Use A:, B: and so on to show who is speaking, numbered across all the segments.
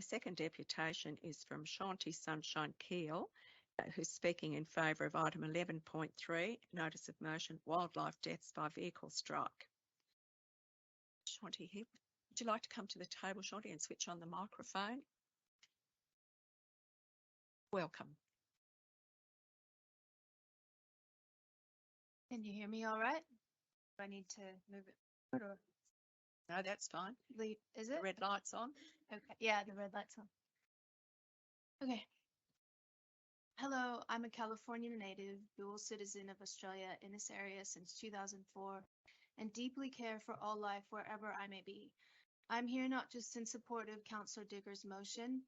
A: The second deputation is from Shanti Sunshine Keel, who's speaking in favour of item 11.3, notice of motion, wildlife deaths by vehicle strike. Shanti, would you like to come to the table, Shanti, and switch on the microphone? Welcome.
B: Can you hear me all right? Do I need to move it forward or?
A: No, that's fine.
B: Is it?
A: The red light's on.
B: Okay, yeah, the red light's on. Okay. Hello, I'm a California native, dual citizen of Australia in this area since 2004, and deeply care for all life wherever I may be. I'm here not just in support of Councillor Dicker's motion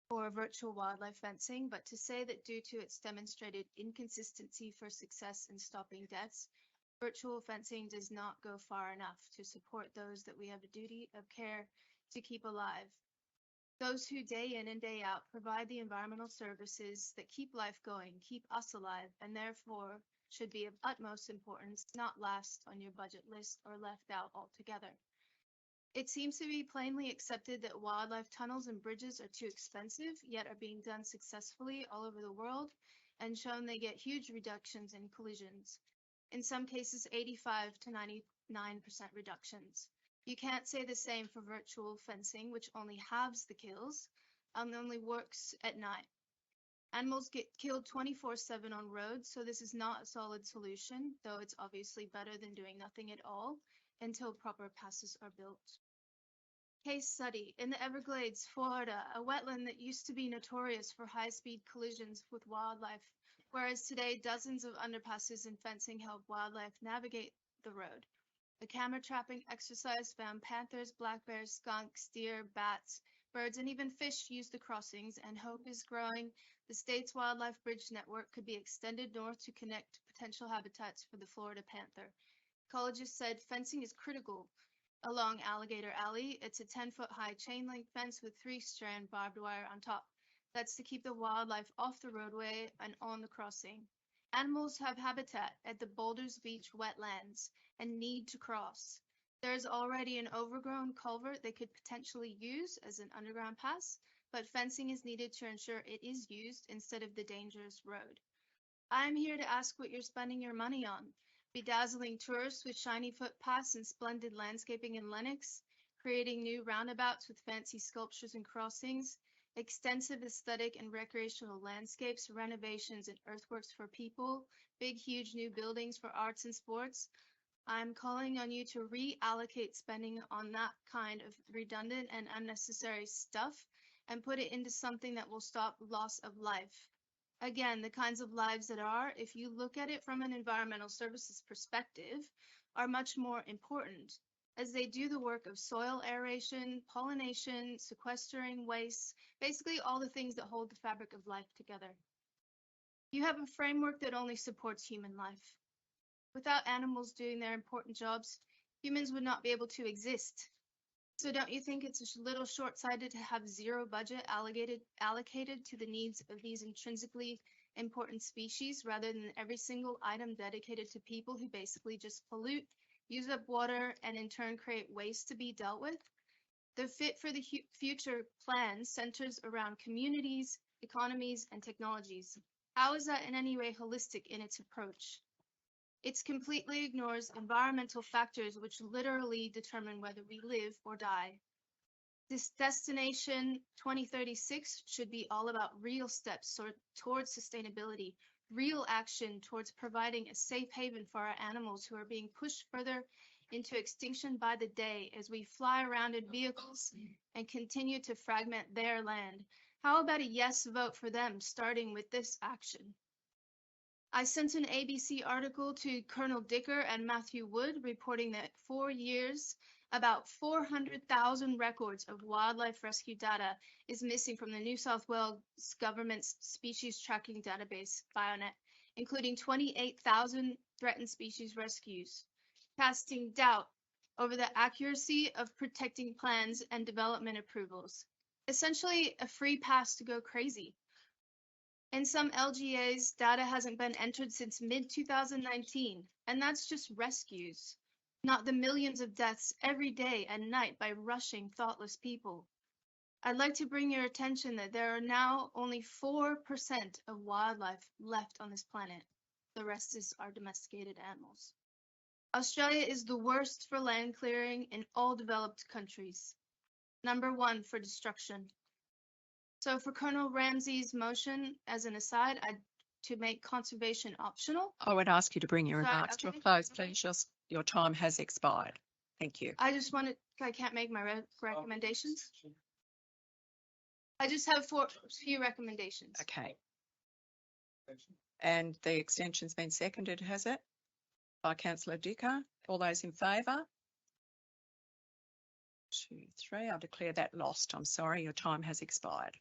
B: for virtual wildlife fencing, but to say that due to its demonstrated inconsistency for success in stopping deaths, virtual fencing does not go far enough to support those that we have a duty of care to keep alive. Those who day in and day out provide the environmental services that keep life going, keep us alive, and therefore should be of utmost importance, not last on your budget list or left out altogether. It seems to be plainly accepted that wildlife tunnels and bridges are too expensive, yet are being done successfully all over the world and shown they get huge reductions in collisions. In some cases, 85 to 99% reductions. You can't say the same for virtual fencing, which only halves the kills and only works at night. Animals get killed 24/7 on roads, so this is not a solid solution, though it's obviously better than doing nothing at all until proper passes are built. Case study, in the Everglades, Florida, a wetland that used to be notorious for high-speed collisions with wildlife, whereas today dozens of underpasses and fencing help wildlife navigate the road. A camera trapping exercise found panthers, black bears, skunks, deer, bats, birds, and even fish use the crossings, and hope is growing. The state's wildlife bridge network could be extended north to connect potential habitats for the Florida panther. Ecologists said fencing is critical along Alligator Alley. It's a 10-foot-high chain-link fence with 3-strand barbed wire on top. That's to keep the wildlife off the roadway and on the crossing. Animals have habitat at the Boulders Beach wetlands and need to cross. There's already an overgrown culvert they could potentially use as an underground pass, but fencing is needed to ensure it is used instead of the dangerous road. I'm here to ask what you're spending your money on. Bedazzling tourists with shiny footpaths and splendid landscaping in Lenox, creating new roundabouts with fancy sculptures and crossings, extensive aesthetic and recreational landscapes, renovations and earthworks for people, big, huge new buildings for arts and sports. I'm calling on you to reallocate spending on that kind of redundant and unnecessary stuff and put it into something that will stop loss of life. Again, the kinds of lives that are, if you look at it from an environmental services perspective, are much more important, as they do the work of soil aeration, pollination, sequestering waste, basically all the things that hold the fabric of life together. You have a framework that only supports human life. Without animals doing their important jobs, humans would not be able to exist. So don't you think it's a little short-sighted to have zero budget allocated to the needs of these intrinsically important species rather than every single item dedicated to people who basically just pollute, use up water, and in turn create waste to be dealt with? The Fit for the Future plan centers around communities, economies, and technologies. How is that in any way holistic in its approach? It completely ignores environmental factors which literally determine whether we live or die. This Destination 2036 should be all about real steps towards sustainability, real action towards providing a safe haven for our animals who are being pushed further into extinction by the day as we fly around in vehicles and continue to fragment their land. How about a yes vote for them, starting with this action? I sent an ABC article to Colonel Dicker and Matthew Wood reporting that 4 years, about 400,000 records of wildlife rescue data is missing from the New South Wales government's species tracking database, BioNet, including 28,000 threatened species rescues, casting doubt over the accuracy of protecting plans and development approvals. Essentially, a free pass to go crazy. In some LGAs, data hasn't been entered since mid-2019, and that's just rescues, not the millions of deaths every day and night by rushing, thoughtless people. I'd like to bring your attention that there are now only 4% of wildlife left on this planet. The rest is our domesticated animals. Australia is the worst for land clearing in all developed countries. Number 1 for destruction. So for Colonel Ramsey's motion, as an aside, to make conservation optional.
A: I would ask you to bring your remarks to a
B: okay,
A: close,
B: okay.
A: please. Your time has expired. Thank you.
B: I can't make my recommendations. I just have few recommendations.
A: Okay. And the extension's been seconded, has it? By Councillor Dicker. All those in favour? 2, 3. I'll declare that lost. I'm sorry, your time has expired.